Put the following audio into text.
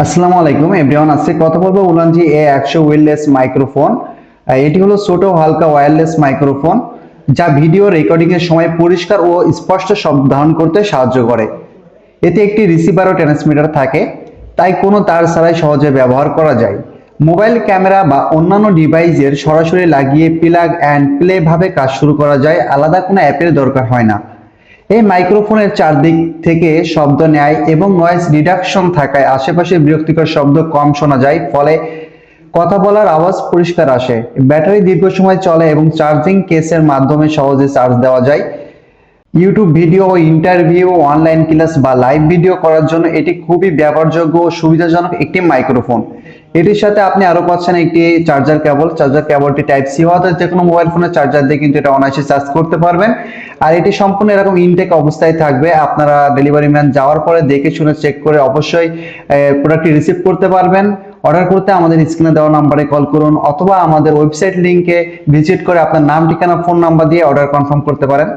আসসালামু আলাইকুম এভরিওয়ান, আজকে কথা বলবো উলানজি A100 ওয়্যারলেস মাইক্রোফোন। এটি হলো ছোট হালকা ওয়্যারলেস মাইক্রোফোন যা ভিডিও রেকর্ডিং এর সময় পরিষ্কার ও স্পষ্ট শব্দ ধারণ করতে সাহায্য করে। এতে একটি রিসিভার ও ট্রান্সমিটার থাকে, তাই কোনো তার ছাড়াই সহজে ব্যবহার করা যায়। মোবাইল ক্যামেরা বা অন্যান্য ডিভাইসের সরাসরি লাগিয়ে প্লাগ অ্যান্ড প্লে ভাবে কাজ শুরু করা যায়, আলাদা কোনো অ্যাপের দরকার হয় না। এই মাইক্রোফোনের চারদিক থেকে শব্দ নেয় এবং নয়েজ রিডাকশন থাকায় আশেপাশে বিরক্তিকর শব্দ কম শোনা যায়, ফলে কথা বলার আওয়াজ পরিষ্কার আসে। ব্যাটারি দীর্ঘ সময় চলে এবং চার্জিং কেসের মাধ্যমে সহজে চার্জ দেওয়া যায়। YouTube video, interview, online class বা লাইভ ভিডিও করার জন্য এটি খুবই ব্যবহারযোগ্য ও সুবিধাজনক একটি মাইক্রোফোন। এটির সাথে আপনি আরো পাচ্ছেন একটি চার্জার কেবলটি টাইপ সি হওয়াতে যে কোনো মোবাইল ফোনের চার্জার দিয়ে কিন্তু এটা অনায়াসে চার্জ করতে পারবেন। আর এটি সম্পূর্ণ এরকম ইনটেক অবস্থায় থাকবে, আপনারা ডেলিভারি ম্যান যাওয়ার পরে দেখে শুনে চেক করে অবশ্যই প্রোডাক্টটি রিসিভ করতে পারবেন। অর্ডার করতে আমাদের স্ক্রিনে দেওয়া নাম্বারে কল করুন অথবা আমাদের ওয়েবসাইট লিংকে ভিজিট করে আপনার নাম, ঠিকানা, ফোন নাম্বার দিয়ে অর্ডার কনফার্ম করতে পারেন।